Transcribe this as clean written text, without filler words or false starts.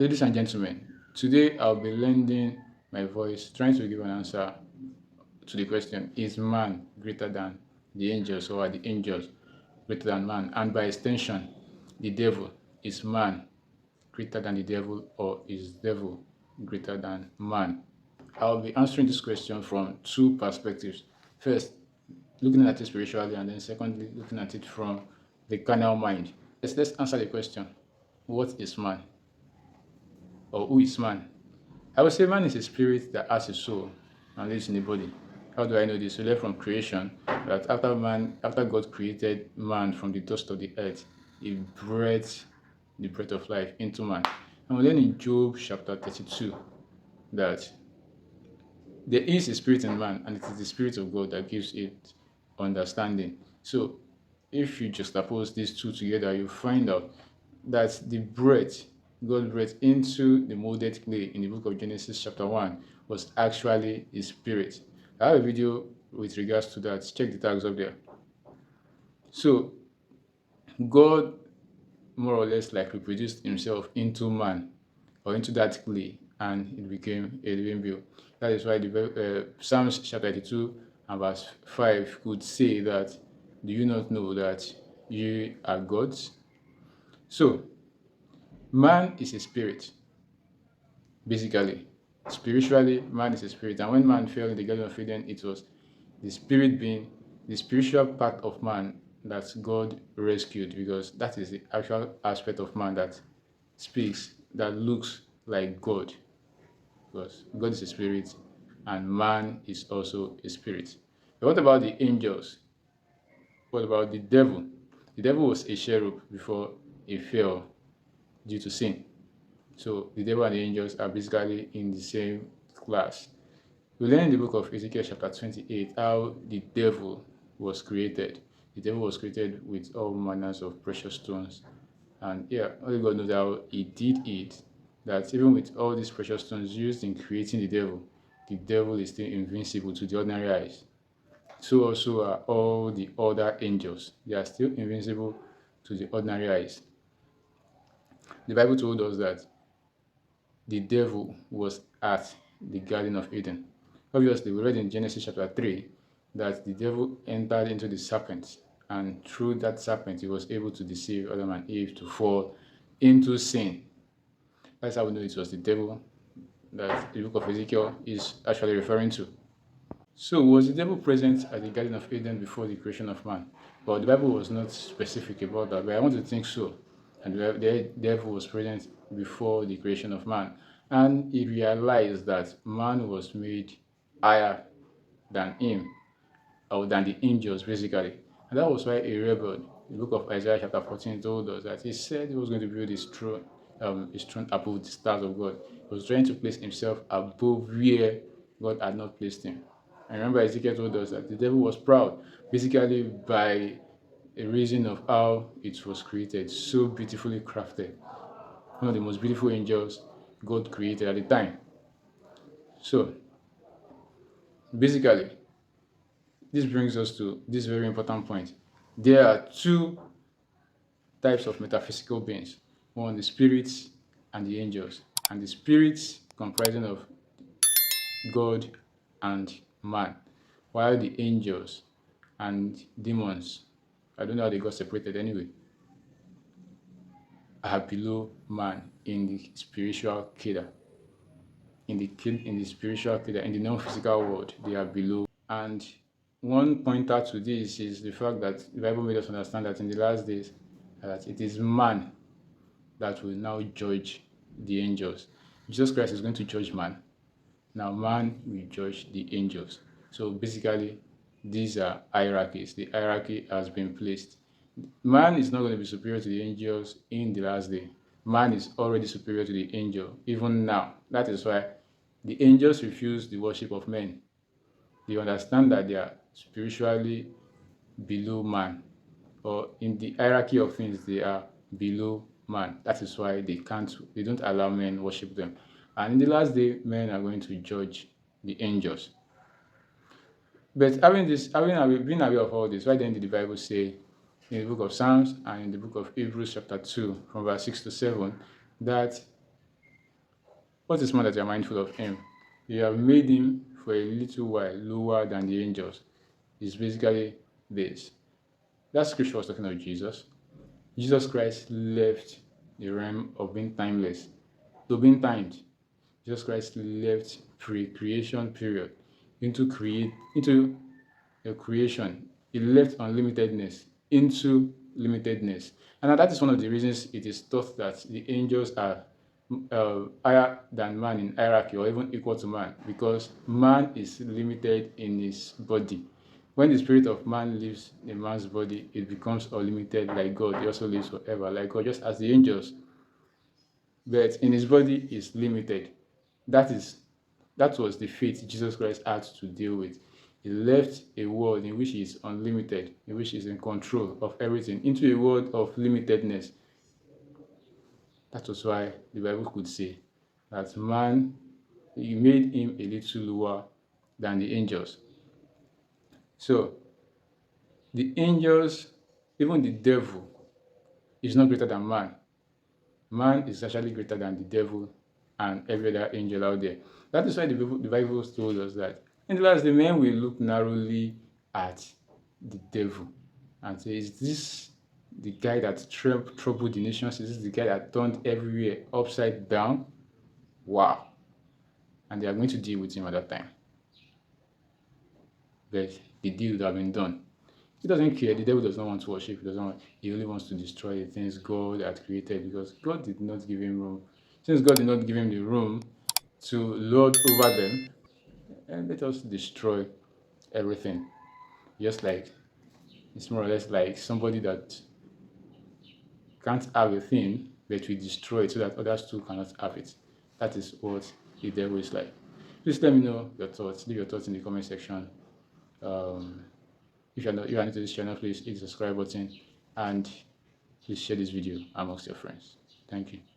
Ladies and gentlemen, today I'll be lending my voice trying to give an answer to the question: is man greater than the angels, or are the angels greater than man? And by extension, the devil: is man greater than the devil, or is devil greater than man? I'll be answering this question from two perspectives. First, looking at it spiritually, and then secondly, looking at it from the carnal mind. Let's answer the question: what is man, or who is man? I would say man is a spirit that has a soul and lives in a body. How do I know this? We learn from creation that after God created man from the dust of the earth, He breathed the breath of life into man. And we learn in Job chapter 32 that there is a spirit in man, and it is the spirit of God that gives it understanding. So, if you just oppose these two together, you find out that the breath God breathed into the molded clay in the book of Genesis, chapter 1, was actually His spirit. I have a video with regards to that. Check the tags up there. So, God more or less like reproduced Himself into man, or into that clay, and it became a living being. That is why the Psalms chapter 82 and verse 5 could say that, do you not know that you are gods? So, man is a spirit, basically. Spiritually, man is a spirit. And when man fell in the Garden of Eden, it was the spirit being the spiritual part of man that God rescued, because that is the actual aspect of man that speaks, that looks like God. Because God is a spirit and man is also a spirit. But what about the angels? What about the devil? The devil was a cherub before he fell due to sin. So the devil and the angels are basically in the same class. We learn in the book of Ezekiel chapter 28 how the devil was created. The devil was created with all manners of precious stones. And yeah, only God knows how he did it. That even with all these precious stones used in creating the devil is still invincible to the ordinary eyes. So also are all the other angels. They are still invincible to the ordinary eyes. The Bible told us that the devil was at the Garden of Eden. Obviously, we read in Genesis chapter 3 that the devil entered into the serpent, and through that serpent, he was able to deceive Adam and Eve to fall into sin. That's how we know it was the devil that the book of Ezekiel is actually referring to. So, was the devil present at the Garden of Eden before the creation of man? But the Bible was not specific about that, but I want to think so. And the devil was present before the creation of man. And he realized that man was made higher than him, or than the angels, basically. And that was why he rebelled. The book of Isaiah chapter 14 told us that he said he was going to build his throne above the stars of God. He was trying to place himself above where God had not placed him. I remember Ezekiel told us that the devil was proud, basically by a reason of how it was created, so beautifully crafted. One of the most beautiful angels God created at the time. So, basically, this brings us to this very important point. There are two types of metaphysical beings: one, the spirits, and the angels. And the spirits comprising of God and man, while the angels and demons, I don't know how they got separated anyway, are below man in the spiritual kingdom. In the spiritual kingdom, in the non-physical world, they are below. And one pointer to this is the fact that the Bible made us understand that in the last days, that it is man that will now judge the angels. Jesus Christ is going to judge man. Now man will judge the angels. So basically, these are hierarchies. The hierarchy has been placed. Man is not going to be superior to the angels in the last day. Man is already superior to the angel, even now. That is why the angels refuse the worship of men. They understand that they are spiritually below man, or in the hierarchy of things, they are below man. That is why they don't allow men worship them. And in the last day, men are going to judge the angels. But being aware of all this, why then did the Bible say in the book of Psalms and in the book of Hebrews chapter 2 from verse 6 to 7 that What is man that you are mindful of him? You have made him for a little while lower than the angels. It's basically this. That scripture was talking of Jesus. Jesus Christ left the realm of being timeless to being timed. Jesus Christ left pre-creation period into a creation. He left unlimitedness into limitedness. And that is one of the reasons it is thought that the angels are higher than man in hierarchy or even equal to man, because man is limited in his body. When the spirit of man lives in man's body, it becomes unlimited like God. He also lives forever like God, just as the angels. But in his body is limited. That is that was the fate Jesus Christ had to deal with. He left a world in which he is unlimited, in which he is in control of everything, into a world of limitedness. That was why the Bible could say that man, he made him a little lower than the angels. So the angels, even the devil, is not greater than man. Man is actually greater than the devil and every other angel out there. That is why the Bible told us that in the last day, men will look narrowly at the devil and say, is this the guy that troubled the nations? Is this the guy that turned everywhere upside down? Wow. And they are going to deal with him at that time. But the deal would have been done. He doesn't care. The devil does not want to worship. He doesn't want, he only wants to destroy the things God had created, because God did not give him room. Since God did not give him the room to lord over them, and let us destroy everything. Just like it's more or less like somebody that can't have a thing, but we destroy it so that others too cannot have it. That is what the devil is like. Please let me know your thoughts. Leave your thoughts in the comment section. If you are new to this channel, please hit the subscribe button and please share this video amongst your friends. Thank you.